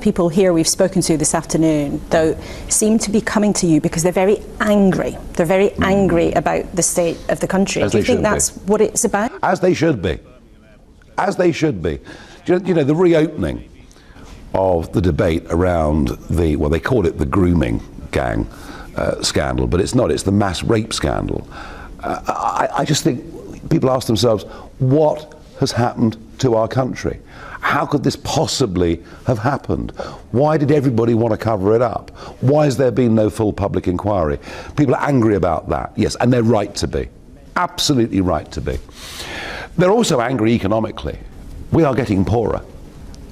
people here we've spoken to this afternoon, though, seem to be coming to you because they're very angry. They're very angry about the state of the country. Do you think that's what it's about? As they should be. As they should be. You know, the reopening of the debate around the, well, they call it the grooming gang scandal, but it's not. It's the mass rape scandal. I just think people ask themselves, what has happened to our country? How could this possibly have happened? Why did everybody want to cover it up? Why has there been no full public inquiry? People are angry about that, yes, and they're right to be. Absolutely right to be. They're also angry economically. We are getting poorer.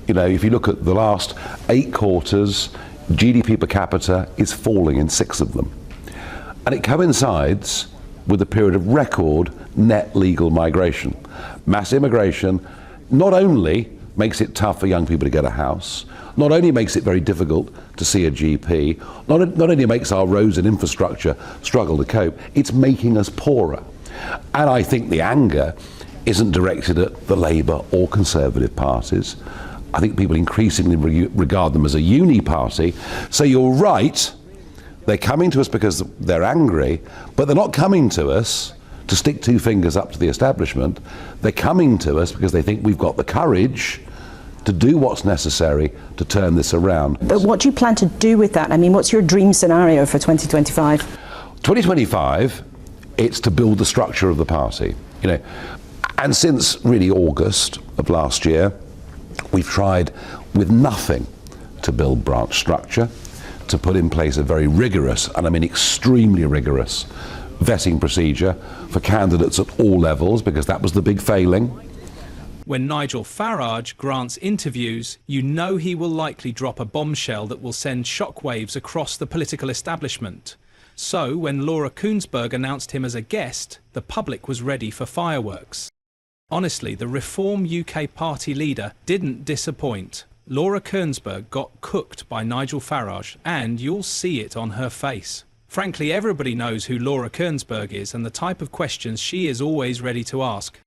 You know, if you look at the last 8 quarters, GDP per capita is falling in 6 of them. And it coincides with a period of record net legal migration. Mass immigration not only makes it tough for young people to get a house, not only makes it very difficult to see a GP, not only makes our roads and infrastructure struggle to cope, it's making us poorer. And I think the anger isn't directed at the Labour or Conservative parties. I think people increasingly regard them as a uni party. So you're right, they're coming to us because they're angry, but they're not coming to us to stick 2 fingers up to the establishment. They're coming to us because they think we've got the courage to do what's necessary to turn this around. But what do you plan to do with that? I mean, what's your dream scenario for 2025? 2025, it's to build the structure of the party. You know, and since really August of last year, we've tried with nothing to build branch structure, to put in place a very rigorous, and I mean extremely rigorous, vetting procedure for candidates at all levels, because that was the big failing. When Nigel Farage grants interviews, you know he will likely drop a bombshell that will send shockwaves across the political establishment. So when Laura Kuenssberg announced him as a guest, the public was ready for fireworks. Honestly, the Reform UK party leader didn't disappoint. Laura Kuenssberg got cooked by Nigel Farage, and you'll see it on her face. Frankly, everybody knows who Laura Kuenssberg is and the type of questions she is always ready to ask.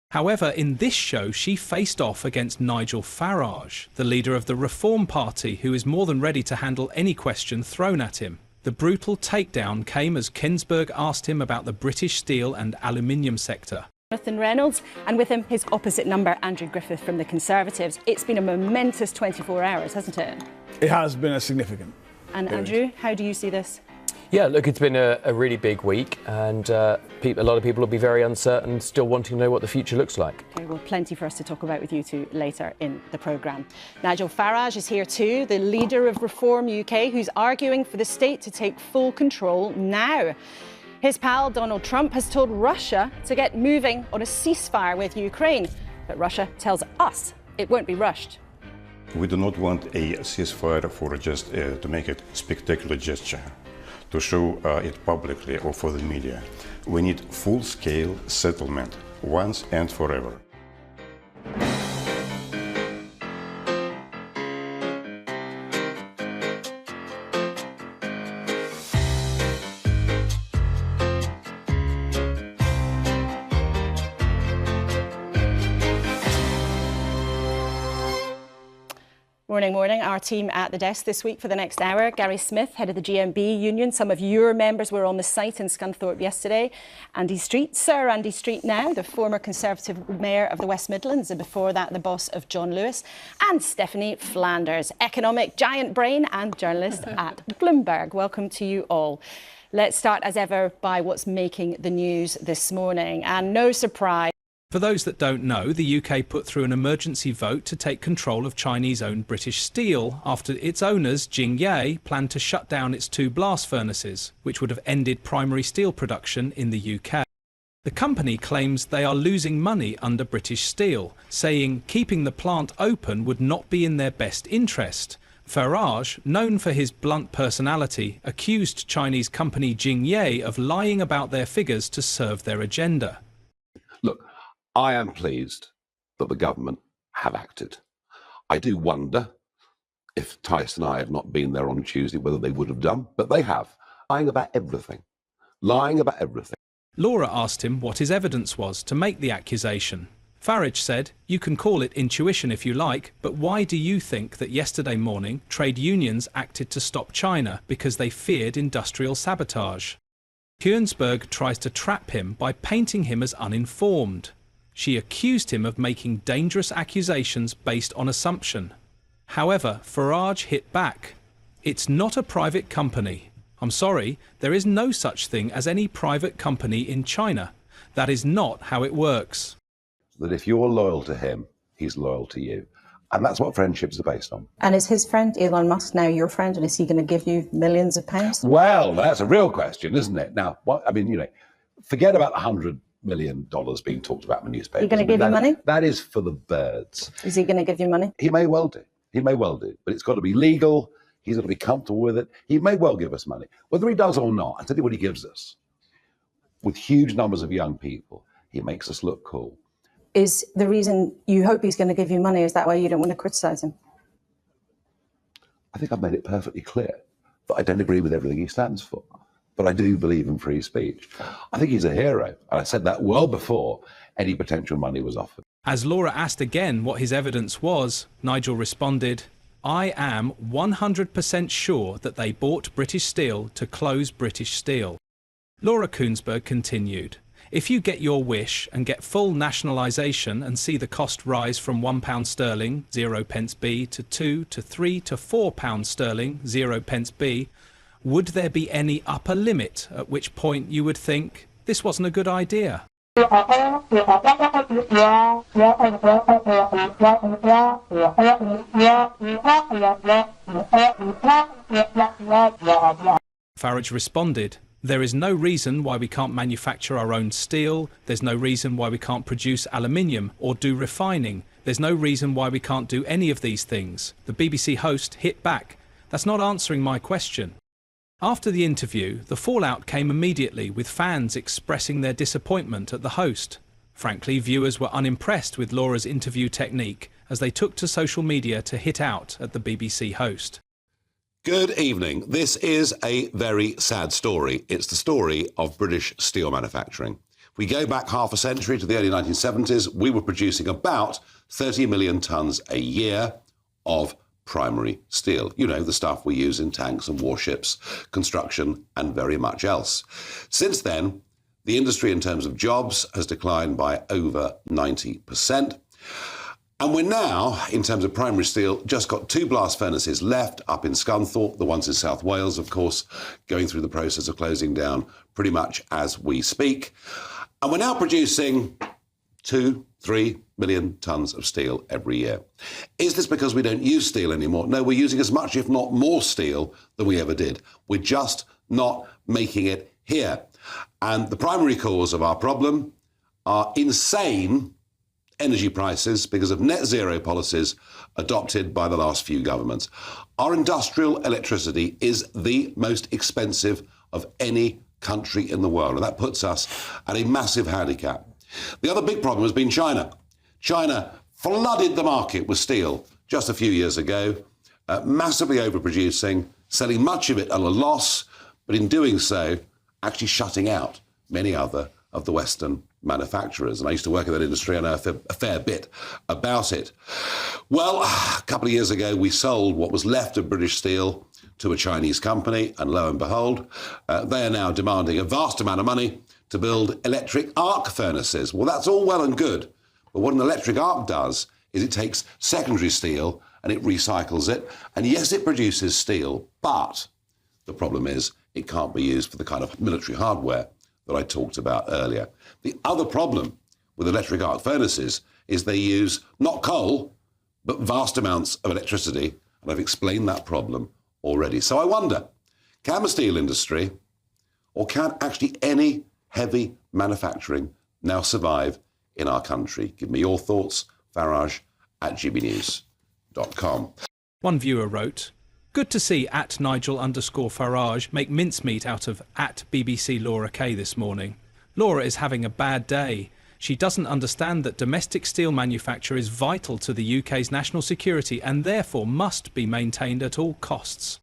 However, in this show, she faced off against Nigel Farage, the leader of the Reform Party, who is more than ready to handle any question thrown at him. The brutal takedown came as Kuenssberg asked him about the British steel and aluminium sector. Jonathan Reynolds, and with him his opposite number, Andrew Griffith from the Conservatives. It's been a momentous 24 hours, hasn't it? It has been a significant And period. Andrew, how do you see this? Yeah, look, it's been a really big week, and a lot of people will be very uncertain, still wanting to know what the future looks like. Okay, well, plenty for us to talk about with you two later in the programme. Nigel Farage is here too, the leader of Reform UK, who's arguing for the state to take full control now. His pal Donald Trump has told Russia to get moving on a ceasefire with Ukraine, but Russia tells us it won't be rushed. We do not want a ceasefire for just to make it spectacular gesture, to show it publicly or for the media. We need full-scale settlement, once and forever. Morning, morning. Our team at the desk this week for the next hour. Gary Smith, head of the GMB union. Some of your members were on the site in Scunthorpe yesterday. Andy Street, Sir Andy Street now, the former Conservative Mayor of the West Midlands, and before that the boss of John Lewis. And Stephanie Flanders, economic giant brain and journalist at Bloomberg. Welcome to you all. Let's start as ever by what's making the news this morning. And no surprise. For those that don't know, the UK put through an emergency vote to take control of Chinese-owned British Steel after its owners, Jingye, planned to shut down its 2 blast furnaces, which would have ended primary steel production in the UK. The company claims they are losing money under British Steel, saying keeping the plant open would not be in their best interest. Farage, known for his blunt personality, accused Chinese company Jingye of lying about their figures to serve their agenda. Look, I am pleased that the government have acted. I do wonder if Tyson and I had not been there on Tuesday, whether they would have done, but they have. Lying about everything. Lying about everything. Laura asked him what his evidence was to make the accusation. Farage said, "You can call it intuition if you like, but why do you think that yesterday morning trade unions acted to stop China because they feared industrial sabotage?" Kuenssberg tries to trap him by painting him as uninformed. She accused him of making dangerous accusations based on assumption. However, Farage hit back. "It's not a private company. I'm sorry, there is no such thing as any private company in China. That is not how it works." That if you're loyal to him, he's loyal to you. And that's what friendships are based on. And is his friend Elon Musk now your friend, and is he going to give you millions of pounds? Well, that's a real question, isn't it? Now, forget about the $100 million being talked about in the newspapers. Are you going to give you money? That is for the birds. Is he going to give you money? He may well do. He may well do. But it's got to be legal. He's got to be comfortable with it. He may well give us money. Whether he does or not, I'll tell you what he gives us. With huge numbers of young people, he makes us look cool. Is the reason you hope he's going to give you money, is that why you don't want to criticise him? I think I've made it perfectly clear that I don't agree with everything he stands for, but I do believe in free speech. I think he's a hero, and I said that well before any potential money was offered. As Laura asked again what his evidence was, Nigel responded, "I am 100% sure that they bought British Steel to close British Steel." Laura Kuenssberg continued, "If you get your wish and get full nationalisation and see the cost rise from £1 sterling, 0 pence B, to £2 to £3 to £4 sterling, 0 pence B, would there be any upper limit at which point you would think this wasn't a good idea?" Farage responded, "There is no reason why we can't manufacture our own steel. There's no reason why we can't produce aluminium or do refining. There's no reason why we can't do any of these things." The BBC host hit back, "That's not answering my question." After the interview, the fallout came immediately, with fans expressing their disappointment at the host. Frankly, viewers were unimpressed with Laura's interview technique as they took to social media to hit out at the BBC host. Good evening. This is a very sad story. It's the story of British steel manufacturing. We go back half a century to the early 1970s. We were producing about 30 million tonnes a year of primary steel. You know, the stuff we use in tanks and warships, construction, and very much else. Since then, the industry in terms of jobs has declined by over 90%. And we're now, in terms of primary steel, just got 2 blast furnaces left up in Scunthorpe, the ones in South Wales, of course, going through the process of closing down pretty much as we speak. And we're now producing 2-3 million tonnes of steel every year. Is this because we don't use steel anymore? No, we're using as much, if not more, steel than we ever did. We're just not making it here. And the primary cause of our problem are insane energy prices because of net zero policies adopted by the last few governments. Our industrial electricity is the most expensive of any country in the world, and that puts us at a massive handicap. The other big problem has been China. China flooded the market with steel just a few years ago, massively overproducing, selling much of it at a loss, but in doing so, actually shutting out many other of the Western manufacturers. And I used to work in that industry and I know a fair bit about it. Well, a couple of years ago, we sold what was left of British Steel to a Chinese company, and lo and behold, they are now demanding a vast amount of money to build electric arc furnaces. Well, that's all well and good, but what an electric arc does is it takes secondary steel and it recycles it. And yes, it produces steel, but the problem is it can't be used for the kind of military hardware that I talked about earlier. The other problem with electric arc furnaces is they use not coal, but vast amounts of electricity, and I've explained that problem already. So I wonder, can the steel industry, or can actually any heavy manufacturing now survive in our country? Give me your thoughts, farage@gbnews.com. One viewer wrote, "Good to see @Nigel_Farage make mincemeat out of @BBC Laura K this morning. Laura is having a bad day. She doesn't understand that domestic steel manufacture is vital to the UK's national security and therefore must be maintained at all costs."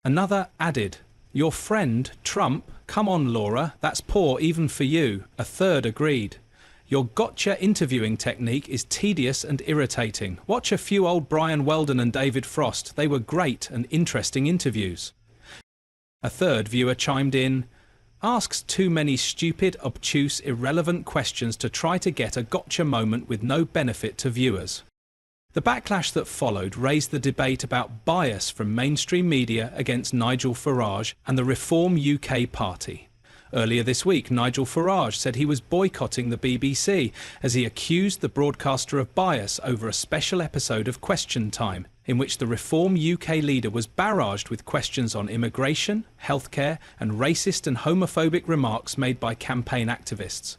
Another added, "Your friend Trump, come on Laura, that's poor even for you." A third agreed, Your gotcha interviewing technique is tedious and irritating. Watch a few old Brian Weldon and David Frost. They were great and interesting interviews. A third viewer chimed in, asks too many stupid, obtuse, irrelevant questions to try to get a gotcha moment with no benefit to viewers. The backlash that followed raised the debate about bias from mainstream media against Nigel Farage and the Reform UK party. Earlier this week, Nigel Farage said he was boycotting the BBC as he accused the broadcaster of bias over a special episode of Question Time, in which the Reform UK leader was barraged with questions on immigration, healthcare, and racist and homophobic remarks made by campaign activists.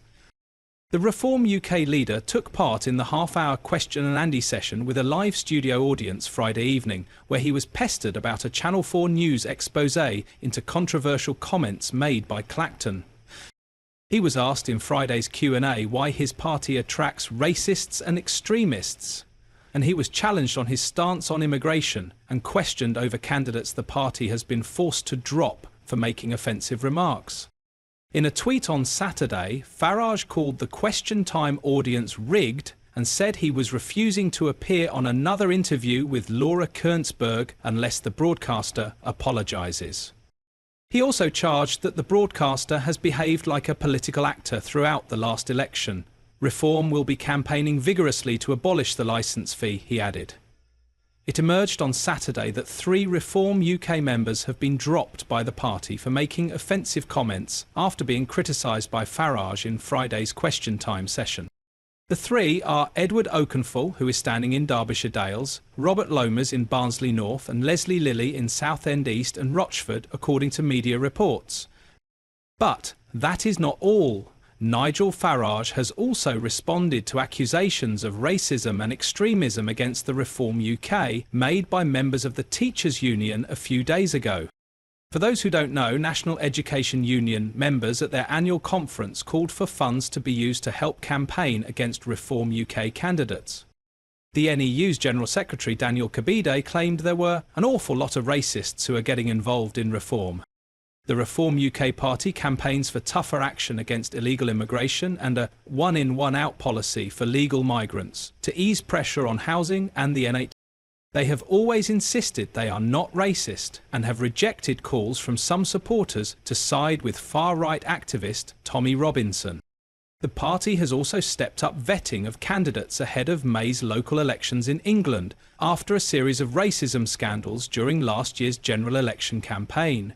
The Reform UK leader took part in the half-hour Question and Andy session with a live studio audience Friday evening, where he was pestered about a Channel 4 News exposé into controversial comments made by Clacton. He was asked in Friday's Q&A why his party attracts racists and extremists, and he was challenged on his stance on immigration and questioned over candidates the party has been forced to drop for making offensive remarks. In a tweet on Saturday, Farage called the Question Time audience rigged and said he was refusing to appear on another interview with Laura Kuenssberg unless the broadcaster apologises. He also charged that the broadcaster has behaved like a political actor throughout the last election. Reform will be campaigning vigorously to abolish the licence fee, he added. It emerged on Saturday that 3 Reform UK members have been dropped by the party for making offensive comments after being criticised by Farage in Friday's Question Time session. The 3 are Edward Oakenfull, who is standing in Derbyshire Dales, Robert Lomas in Barnsley North, and Leslie Lilly in Southend East and Rochford, according to media reports. But that is not all. Nigel Farage has also responded to accusations of racism and extremism against the Reform UK made by members of the Teachers' Union a few days ago. For those who don't know, National Education Union members at their annual conference called for funds to be used to help campaign against Reform UK candidates. The NEU's General Secretary Daniel Kabide claimed there were an awful lot of racists who are getting involved in reform. The Reform UK party campaigns for tougher action against illegal immigration and a one-in, one-out policy for legal migrants to ease pressure on housing and the NHS. They have always insisted they are not racist and have rejected calls from some supporters to side with far-right activist Tommy Robinson. The party has also stepped up vetting of candidates ahead of May's local elections in England after a series of racism scandals during last year's general election campaign.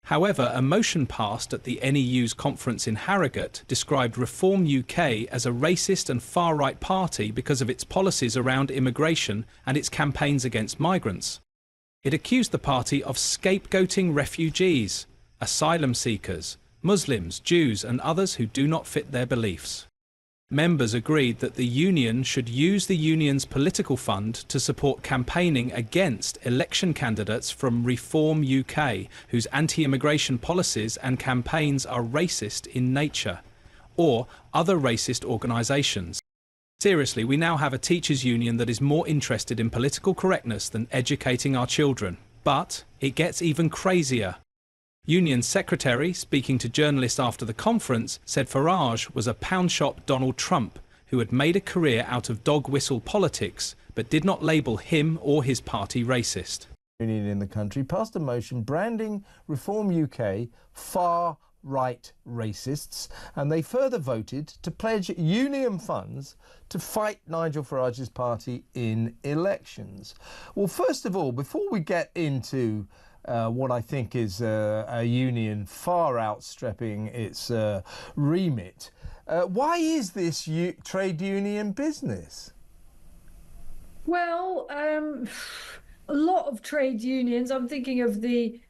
However, a motion passed at the NEU's conference in Harrogate described Reform UK as a racist and far-right party because of its policies around immigration and its campaigns against migrants. It accused the party of scapegoating refugees, asylum seekers, Muslims, Jews and others who do not fit their beliefs. Members agreed that the union should use the union's political fund to support campaigning against election candidates from Reform UK, whose anti-immigration policies and campaigns are racist in nature, or other racist organisations. Seriously, we now have a teachers' union that is more interested in political correctness than educating our children. But it gets even crazier. Union secretary, speaking to journalists after the conference, said Farage was a pound-shop Donald Trump who had made a career out of dog-whistle politics but did not label him or his party racist. Union in the country passed a motion branding Reform UK far-right racists, and they further voted to pledge union funds to fight Nigel Farage's party in elections. Well, first of all, before we get into what I think is a union far outstripping its remit. Why is this trade union business? Well, a lot of trade unions, I'm thinking of the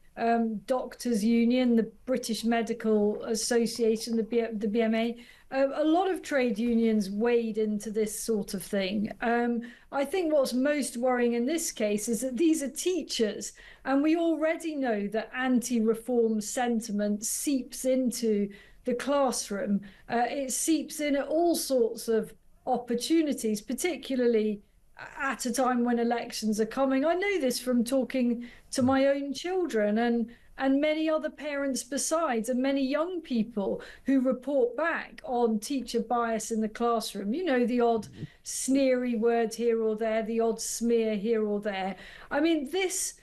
Doctors' Union, the British Medical Association, the BMA, a lot of trade unions wade into this sort of thing. I think what's most worrying in this case is that these are teachers, and we already know that anti-reform sentiment seeps into the classroom. It seeps in at all sorts of opportunities, particularly at a time when elections are coming. I know this from talking to my own children and many other parents besides, and many young people who report back on teacher bias in the classroom. You know, the odd sneery word here or there, the odd smear here or there. I mean, this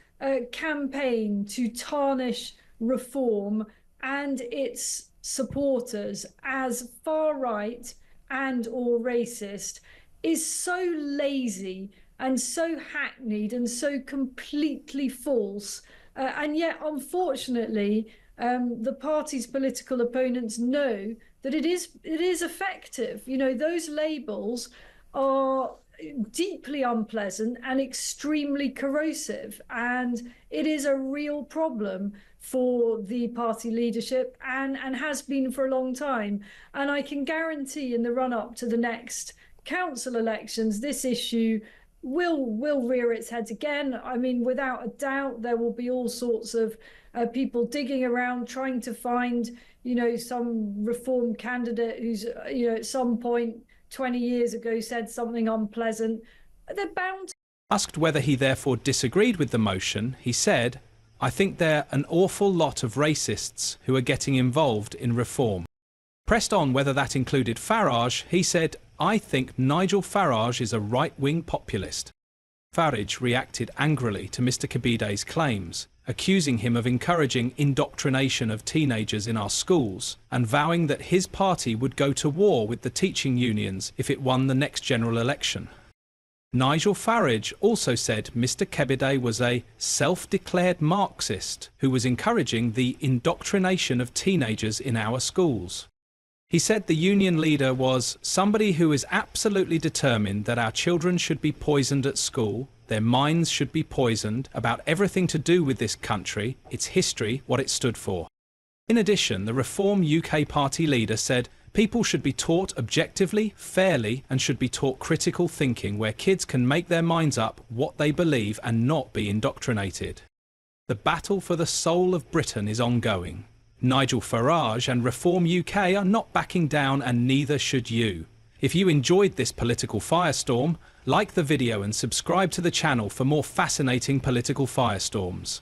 campaign to tarnish reform and its supporters as far right and or racist is so lazy and so hackneyed and so completely false. And yet, unfortunately, the party's political opponents know that it is effective. You know, those labels are deeply unpleasant and extremely corrosive, and it is a real problem for the party leadership and has been for a long time. And I can guarantee in the run-up to the next council elections, this issue will rear its head again. I mean, without a doubt, there will be all sorts of people digging around trying to find, you know, some reform candidate who's, you know, at some point 20 years ago said something unpleasant. They're bound to. Asked whether he therefore disagreed with the motion, he said, "I think there are an awful lot of racists who are getting involved in reform." Pressed on whether that included Farage, he said, "I think Nigel Farage is a right-wing populist." Farage reacted angrily to Mr. Kebide's claims, accusing him of encouraging indoctrination of teenagers in our schools and vowing that his party would go to war with the teaching unions if it won the next general election. Nigel Farage also said Mr. Kebide was a self-declared Marxist who was encouraging the indoctrination of teenagers in our schools. He said the union leader was somebody who is absolutely determined that our children should be poisoned at school, their minds should be poisoned about everything to do with this country, its history, what it stood for. In addition, the Reform UK party leader said people should be taught objectively, fairly, and should be taught critical thinking where kids can make their minds up what they believe and not be indoctrinated. The battle for the soul of Britain is ongoing. Nigel Farage and Reform UK are not backing down, and neither should you. If you enjoyed this political firestorm, like the video and subscribe to the channel for more fascinating political firestorms.